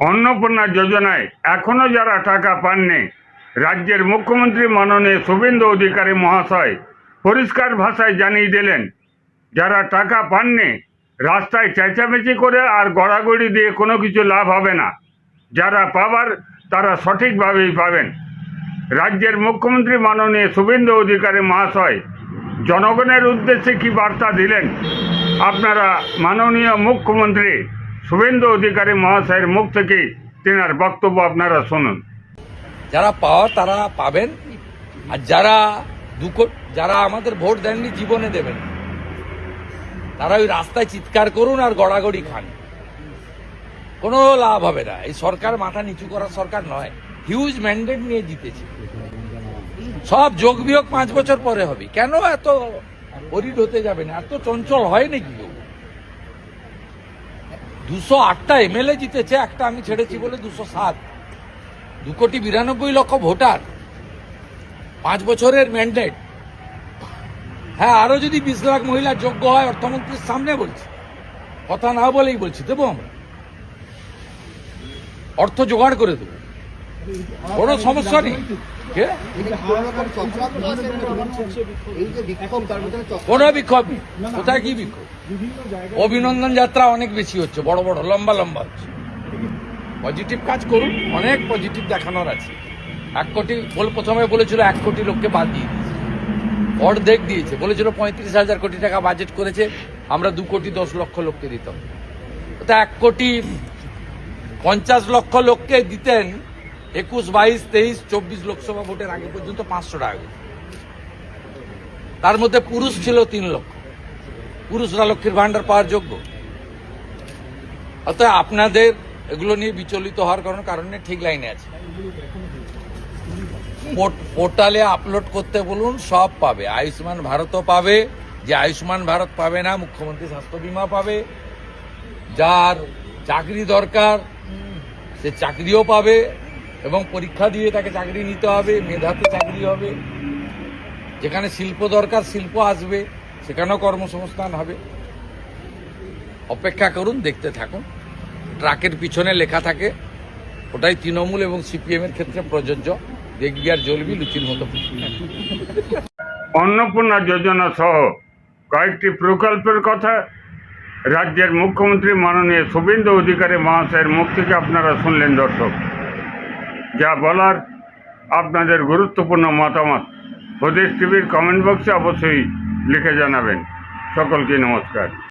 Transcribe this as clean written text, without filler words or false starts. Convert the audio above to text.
অন্নপূর্ণা যোজনায় এখনও যারা টাকা পাননি, রাজ্যের মুখ্যমন্ত্রী মাননীয় শুভেন্দু অধিকারী মহাশয় পরিষ্কার ভাষায় জানিয়ে দিলেন, যারা টাকা পাননি রাস্তায় চেঁচামেচি করে আর গড়াগড়ি দিয়ে কোনো কিছু লাভ হবে না। যারা পাবার তারা সঠিকভাবেই পাবেন। রাজ্যের মুখ্যমন্ত্রী মাননীয় শুভেন্দু অধিকারী মহাশয় জনগণের উদ্দেশ্যে কি বার্তা দিলেন, আপনারা মাননীয় মুখ্যমন্ত্রী শুভেন্দু অধিকারী মহাশয়ের মুখ থেকেই তেনার বক্তব্য আপনারা শুনুন। যারা পাওয়ার তারা পাবেন, আর যারা আমাদের ভোট দেননি, জীবনে দেবেন, তারা ওই রাস্তায় চিৎকার করুন আর গড়াগড়ি খান, কোনো লাভ হবে না। এই সরকার মাথা নিচু করার সরকার নয়। হিউজ ম্যান্ডেট নিয়ে জিতেছে, সব যোগ বিয়োগ 5 বছর পরে হবে। কেন এত অরিড হতে যাবে না? এত চঞ্চল হয় নাকি? 208টা এমএলএ জিতেছে, একটা আমি ছেড়েছি বলে 207। 2,92,00,000 ভোটার, 5 বছরের ম্যান্ডেট। হ্যাঁ, আরো যদি 20 লাখ মহিলা যোগ্য হয়, অর্থমন্ত্রীর সামনে বলছি, কথা না বলেই বলছি, দেবো আমরা অর্থ জোগাড় করে দেবো, কোনো সমস্যা নেই। কোনো বিক্ষোভ নেই। কোথায় কি বিক্ষোভ? অভিনন্দন যাত্রা অনেক বেশি হচ্ছে, বড় বড় লম্বা লম্বা হচ্ছে। পজিটিভ কাজ করুন, অনেক পজিটিভ দেখানোর আছে। 1 কোটি প্রথমে বলেছিল 1 কোটি লোককে বাদ দিয়ে দিয়েছে, অর্ধেক দিয়েছে। বলেছিল 35,000 কোটি টাকা বাজেট করেছে, আমরা 2,10,00,000 লোককে দিতাম। তা 1,50,00,000 লোককে দিতেন 21, 22, 23, 24 লোকসভা ভোটের আগে পর্যন্ত 500 টাকা। তার মধ্যে পুরুষ ছিল 3 লক্ষ। পুরুষরা লক্ষ্মীর ভান্ডার পাওয়ার যোগ্য? অতএব আপনাদের এগুলো নিয়ে বিচলিত হওয়ার কারণে ঠিক লাইনে আছে। পোর্টালে আপলোড করতে বলুন, সব পাবে। আয়ুষ্মান ভারতও পাবে, যে আয়ুষ্মান ভারত পাবে না, মুখ্যমন্ত্রী স্বাস্থ্য বীমা পাবে। যার চাকরি দরকার সে চাকরিও পাবে, এবং পরীক্ষা দিয়ে তাকে চাকরি নিতে হবে, মেধাতে চাকরি হবে। যেখানে শিল্প দরকার, শিল্প আসবে, সেখানেও কর্মসংস্থান হবে। অপেক্ষা করুন, দেখতে থাকুন। ট্রাকের পিছনে লেখা থাকে, ওটাই তৃণমূল এবং সিপিএম এর ক্ষেত্রে প্রযোজ্য। দেখবি আর জ্বলবি লুচির মতো। অন্নপূর্ণা যোজনা সহ কয়েকটি প্রকল্পের কথা রাজ্যের মুখ্যমন্ত্রী মাননীয় শুভেন্দু অধিকারী মহাশয়ের মুখ থেকে আপনারা শুনলেন। দর্শক, যা বলার আপনাদের গুরুত্বপূর্ণ মতামত প্রদেশ টিভির কমেন্ট বক্সে অবশ্যই লিখে জানাবেন। সকলকে নমস্কার।